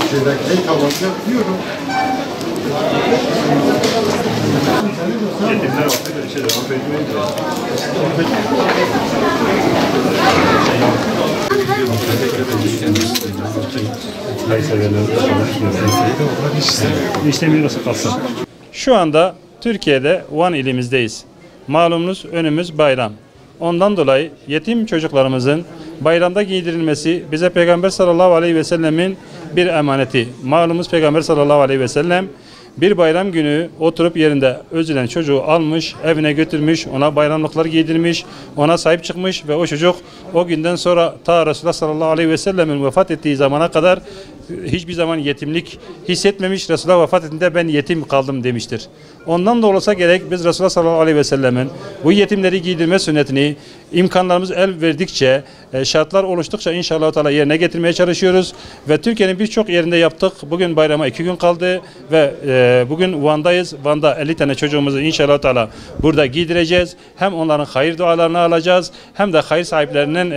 Şeydeki kahvaltı yapıyorum. Yetimler vakti bir şeyler affetmeyin de. İstemiyorsa kalsın. Şu anda Türkiye'de Van ilimizdeyiz. Malumunuz önümüz bayram. Ondan dolayı yetim çocuklarımızın bayramda giydirilmesi bize Peygamber sallallahu aleyhi ve sellemin bir emaneti. Malumuz Peygamber sallallahu aleyhi ve sellem bir bayram günü oturup yerinde özülen çocuğu almış, evine götürmüş, ona bayramlıklar giydirmiş, ona sahip çıkmış ve o çocuk o günden sonra ta Resulullah sallallahu aleyhi ve sellemin vefat ettiği zamana kadar hiçbir zaman yetimlik hissetmemiş. Resulullah vefat ettiğinde ben yetim kaldım demiştir. Ondan da olsa gerek biz Resulullah sallallahu aleyhi ve sellemin bu yetimleri giydirme sünnetini imkanlarımız el verdikçe, şartlar oluştukça inşallah Teala yerine getirmeye çalışıyoruz. Ve Türkiye'nin birçok yerinde yaptık. Bugün bayrama 2 gün kaldı ve bugün Van'dayız. Van'da 50 tane çocuğumuzu inşallah Teala burada giydireceğiz. Hem onların hayır dualarını alacağız hem de hayır sahiplerinin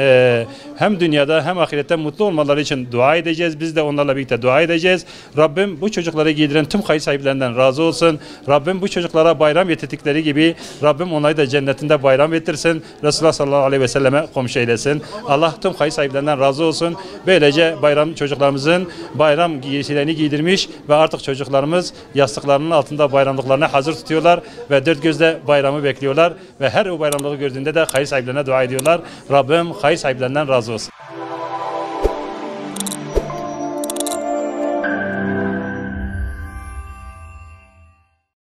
hem dünyada hem ahirette mutlu olmaları için dua edeceğiz. Biz de onlarla birlikte dua edeceğiz. Rabbim bu çocukları giydiren tüm hayır sahiplerinden razı olsun. Rabbim bu çocuklara bayram getirdikleri gibi Rabbim onları da cennetinde bayram ettirsin. Resulullah sallallahu aleyhi ve selleme komşu eylesin. Allah tüm hayır sahiplerinden razı olsun. Böylece bayram çocuklarımızın bayram giysilerini giydirmiş ve artık çocuklarımız yastıklarının altında bayramlıklarını hazır tutuyorlar ve dört gözle bayramı bekliyorlar ve her o bayramlığı gördüğünde de hayır sahiplerine dua ediyorlar. Rabbim hayır sahiplerinden razı olsun.